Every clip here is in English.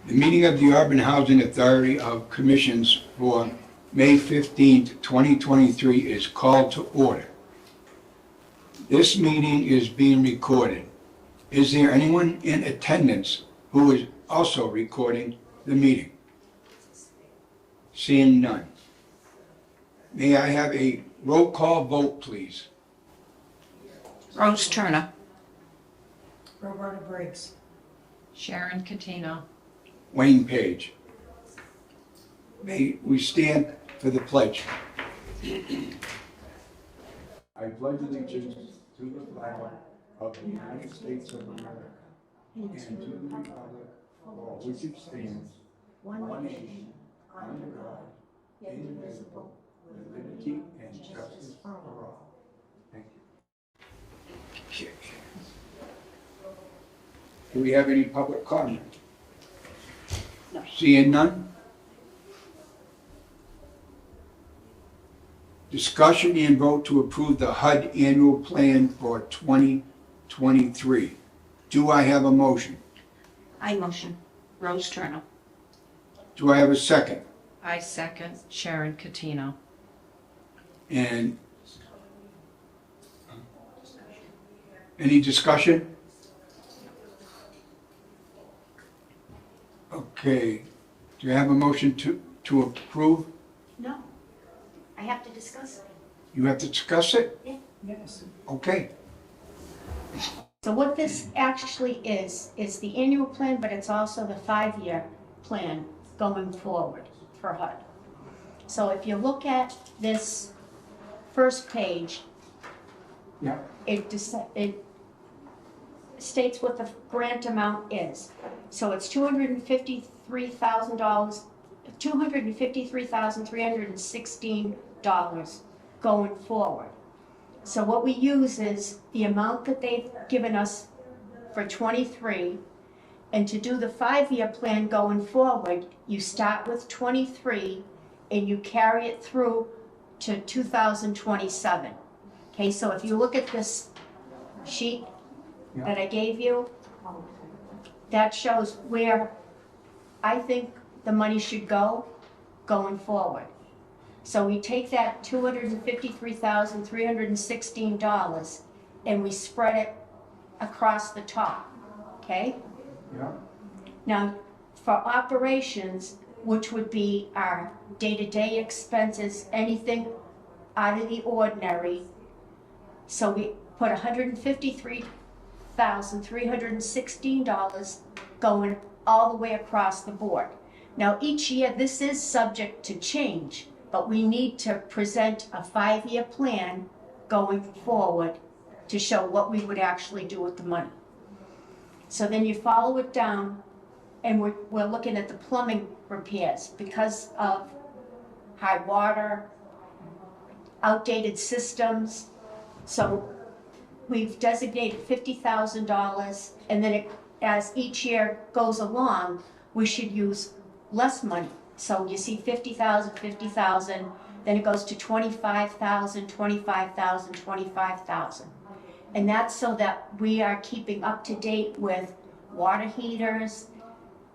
The meeting of the Auburn Housing Authority of Commissions for May 15th, 2023 is called to order. This meeting is being recorded. Is there anyone in attendance who is also recording the meeting? Seeing none. May I have a roll call vote, please? Rose Turner. Roberta Briggs. Sharon Catino. Wayne Page. May we stand for the pledge. I pledge allegiance to the flag of the United States of America and to the republic for which it stands, one nation, under God, indivisible, with liberty and justice for all. Thank you. Do we have any public comment? No. Seeing none? Discussion and vote to approve the HUD annual plan for 2023. Do I have a motion? I motion. Rose Turner. Do I have a second? I second. Sharon Catino. And any discussion? Okay. Do you have a motion to approve? No, I have to discuss it. You have to discuss it? Yes. Okay. So what this actually is the annual plan, but it's also the 5-year plan going forward for HUD. So if you look at this first page, Yeah. it states what the grant amount is. So it's $253,000, $253,316 going forward. So what we use is the amount that they've given us for 23, and to do the 5-year plan going forward, you start with 23 and you carry it through to 2027. Okay, so if you look at this sheet that I gave you, that shows where I think the money should go going forward. So we take that $253,316 and we spread it across the top, okay? Yeah. Now, for operations, which would be our day-to-day expenses, anything out of the ordinary, so we put $153,316 going all the way across the board. Now, each year, this is subject to change, but we need to present a 5-year plan going forward to show what we would actually do with the money. So then you follow it down, and we're looking at the plumbing repairs because of high water, outdated systems. So we've designated $50,000, and then as each year goes along, we should use less money. So you see 50,000, 50,000, then it goes to 25,000, 25,000, 25,000. And that's so that we are keeping up to date with water heaters.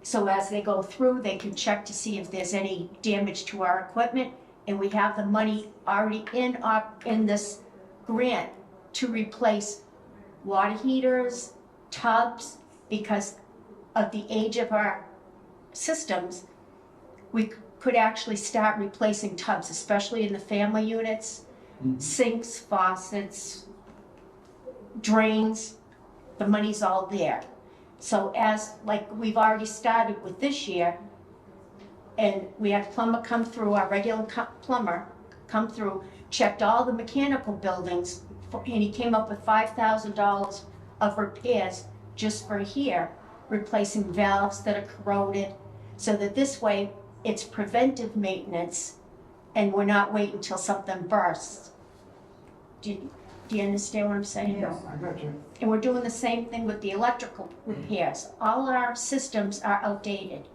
So as they go through, they can check to see if there's any damage to our equipment. And we have the money already in this grant to replace water heaters, tubs, because of the age of our systems. We could actually start replacing tubs, especially in the family units, sinks, faucets, drains, the money's all there. So as, like we've already started with this year, and we had a plumber come through, our regular plumber come through, checked all the mechanical buildings, and he came up with $5,000 of repairs just for here, replacing valves that are corroded, so that this way it's preventive maintenance and we're not waiting until something bursts. Do you understand what I'm saying? Yeah, I got you. And we're doing the same thing with the electrical repairs. All our systems are outdated.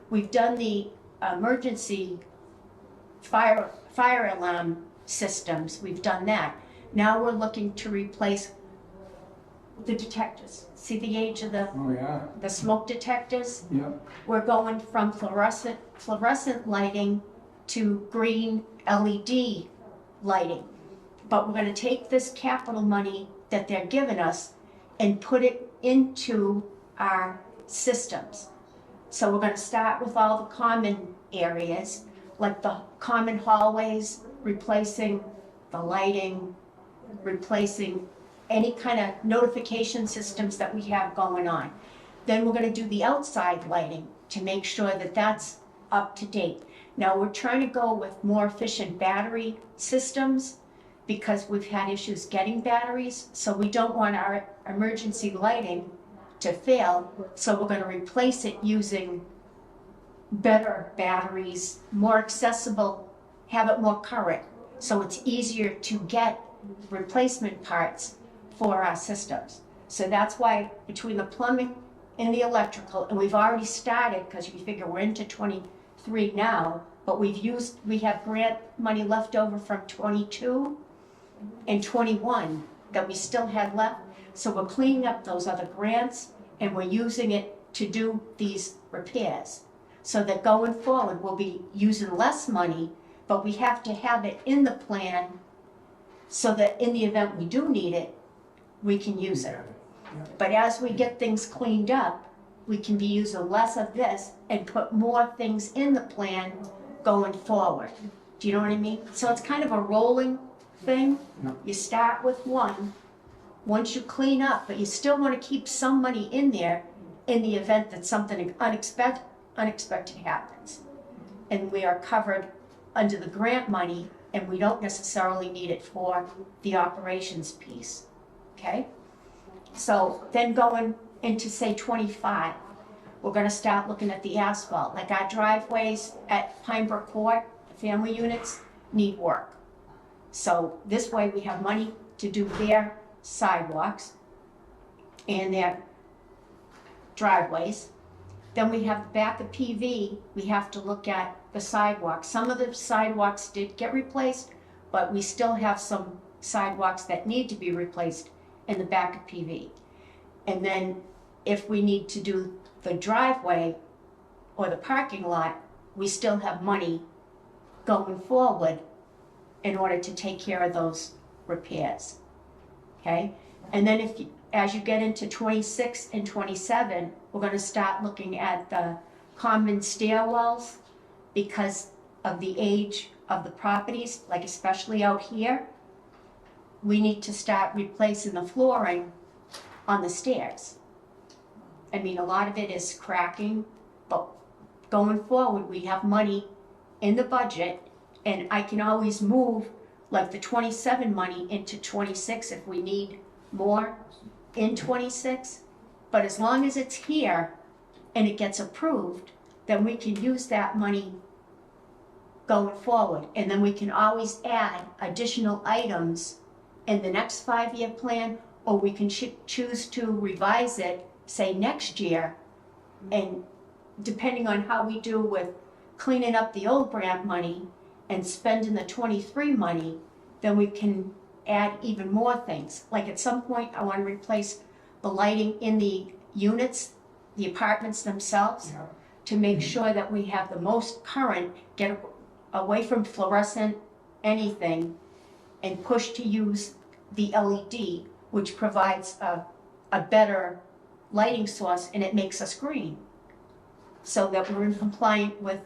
We've done the emergency fire alarm systems. We've done that. Now we're looking to replace the detectors. See the age of Oh, yeah, the smoke detectors? yep, We're going from fluorescent lighting to green LED lighting. But we're gonna take this capital money that they're giving us and put it into our systems. So we're gonna start with all the common areas, like the common hallways, replacing the lighting, replacing any kind of notification systems that we have going on. Then we're gonna do the outside lighting to make sure that that's up to date. Now, we're trying to go with more efficient battery systems because we've had issues getting batteries, so we don't want our emergency lighting to fail, so we're gonna replace it using better batteries, more accessible, have it more current, so it's easier to get replacement parts for our systems. So that's why between the plumbing and the electrical, and we've already started, because we figure we're into 23 now, but we have grant money left over from 22 and 21 that we still had left. So we're cleaning up those other grants and we're using it to do these repairs. So that going forward, we'll be using less money, but we have to have it in the plan so that in the event we do need it, we can use it. But as we get things cleaned up, we can be using less of this and put more things in the plan going forward. Do you know what I mean? So it's kind of a rolling thing. Yeah. You start with one, once you clean up, but you still want to keep some money in there in the event that something unexpected happens. And we are covered under the grant money, and we don't necessarily need it for the operations piece, okay? So then going into, say, 25, we're gonna start looking at the asphalt. Like our driveways at Pinebrook Court, the family units, need work. So this way we have money to do their sidewalks and their driveways. Then we have the back of PV, we have to look at the sidewalks. Some of the sidewalks did get replaced, but we still have some sidewalks that need to be replaced in the back of PV. And then if we need to do the driveway or the parking lot, we still have money going forward in order to take care of those repairs, okay? And then as you get into 26 and 27, we're gonna start looking at the common stairwells because of the age of the properties, like especially out here. We need to start replacing the flooring on the stairs. I mean, a lot of it is cracking, but going forward, we have money in the budget, and I can always move like the 27 money into 26 if we need more in 26. But as long as it's here and it gets approved, then we can use that money going forward. And then we can always add additional items in the next 5-year plan, or we can choose to revise it, say next year, and depending on how we do with cleaning up the old grant money and spending the 23 money, then we can add even more things. Like at some point, I want to replace the lighting in the units, the apartments themselves, yeah. to make sure that we have the most current, get away from fluorescent anything, and push to use the LED, which provides a better lighting source, and it makes us green. So that we're in compliant with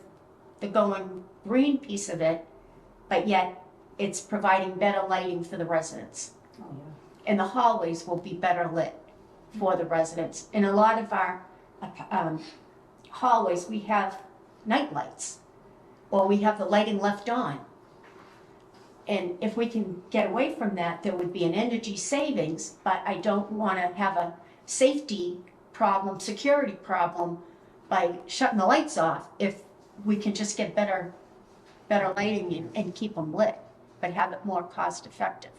the going green piece of it, but yet it's providing better lighting for the residents. And the hallways will be better lit for the residents. In a lot of our hallways, we have night lights, or we have the lighting left on. And if we can get away from that, there would be an energy savings, but I don't want to have a safety problem, security problem by shutting the lights off if we can just get better lighting and keep them lit, but have it more cost effective.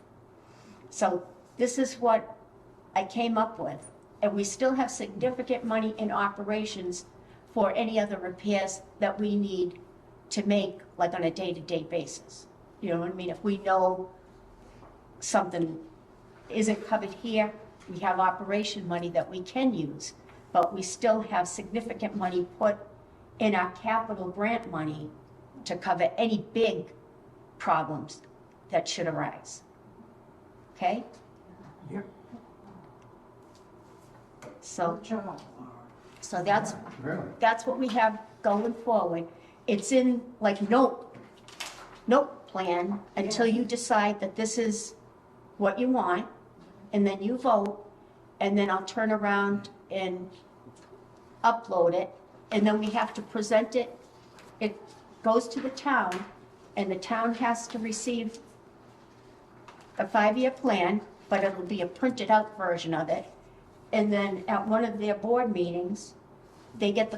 So this is what I came up with, and we still have significant money in operations for any other repairs that we need to make, like on a day-to-day basis. You know what I mean? If we know something isn't covered here, we have operation money that we can use, but we still have significant money put in our capital grant money to cover any big problems that should arise. Okay? Yep. So, so Really? that's what we have going forward. It's in like note plan until you decide that this is what you want, and then you vote, and then I'll turn around and upload it, and then we have to present it. It goes to the town, and the town has to receive a 5-year plan, but it'll be a printed out version of it. And then at one of their board meetings, they get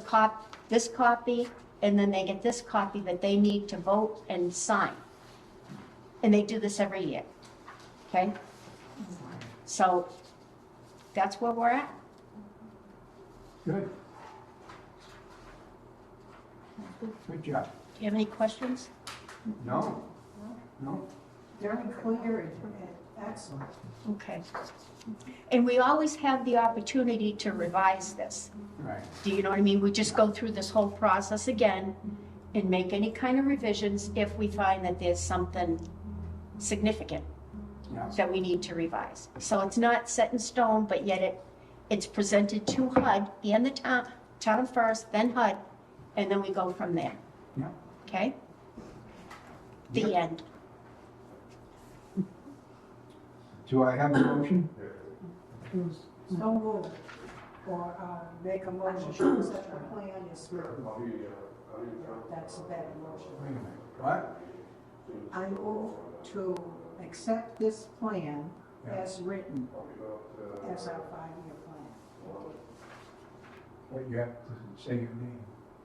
this copy, and then they get this copy that they need to vote and sign. And they do this every year, okay? So that's where we're at. Good. Good job. Do you have any questions? No? No? Very clear and excellent. Okay. And we always have the opportunity to revise this. Right. Do you know what I mean? We just go through this whole process again and make any kind of revisions if we find that there's something significant Yeah. that we need to revise. So it's not set in stone, but yet it's presented to HUD and the town first, then HUD, and then we go from there. Yeah. Okay? The Yep. end. Do I have a motion? So moved. Or make a motion to accept the plan is through. That's a better motion. Wait a minute. What? I move to accept this plan as written as our 5-year plan. What, you have to say your name.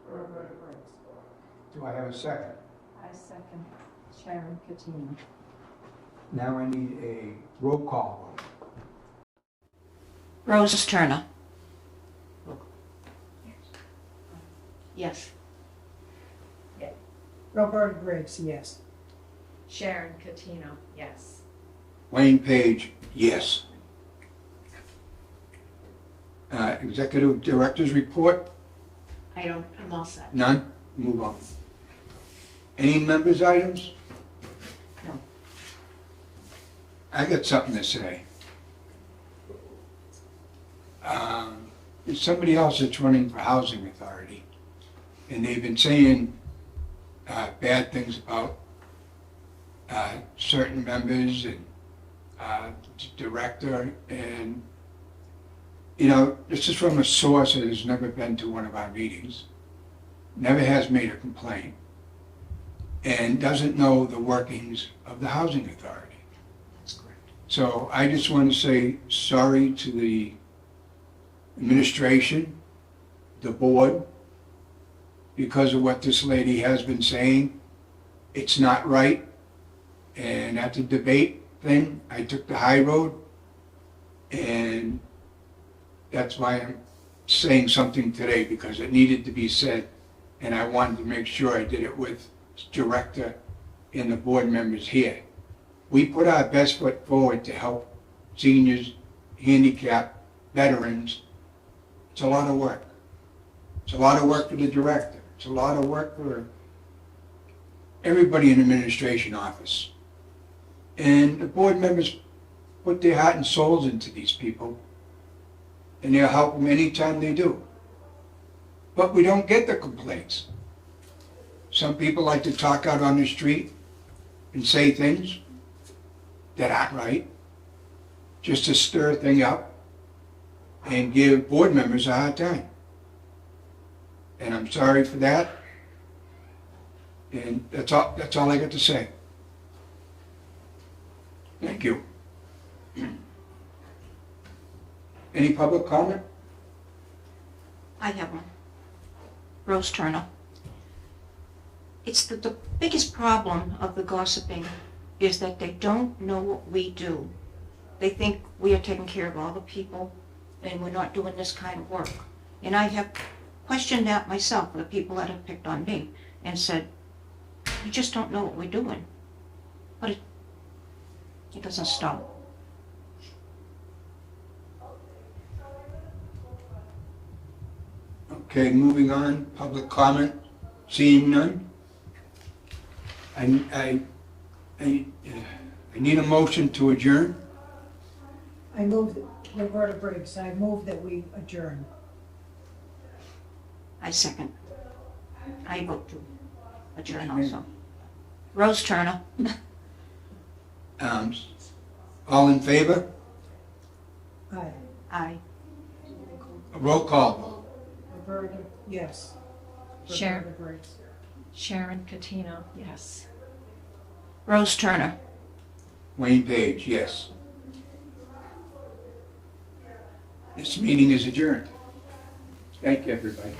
Roberta Briggs. Do I have a second? I second Sharon Catino. Now I need a roll call vote. Rose Turner. Yes. Roberta Briggs, yes. Sharon Catino, yes. Wayne Page, yes. Executive Director's report, I'm all set. none? Move on. Any members' items? No. I got something to say. There's somebody else that's running for housing authority, and they've been saying bad things about certain members and director, and you know, this is from a source that has never been to one of our meetings, never has made a complaint, and doesn't know the workings of the housing authority. That's correct. So I just want to say sorry to the administration, the board, because of what this lady has been saying. It's not right. And at the debate thing, I took the high road, and that's why I'm saying something today, because it needed to be said, and I wanted to make sure I did it with director and the board members here. We put our best foot forward to help seniors, handicapped, veterans. It's a lot of work. It's a lot of work for the director. It's a lot of work for everybody in the administration office. And the board members put their heart and souls into these people, and they'll help them anytime they do. But we don't get the complaints. Some people like to talk out on the street and say things that aren't right, just to stir a thing up and give board members a hard time. And I'm sorry for that. And that's all I got to say. Thank you. Any public comment? I have one. Rose Turner. It's the biggest problem of the gossiping is that they don't know what we do. They think we are taking care of all the people and we're not doing this kind of work. And I have questioned that myself, the people that have picked on me, and said, you just don't know what we're doing. But it doesn't stop. Okay, moving on, public comment, seeing none. I need a motion to adjourn. I moved, Roberta Briggs, I move that we adjourn. I second. I vote to adjourn also. Rose Turner. All in favor? Aye. Aye. Roll call. Roberta, yes. Sharon. Roberta Briggs. Sharon Catino, yes. Rose Turner. Wayne Page, yes. This meeting is adjourned. Thank you, everybody.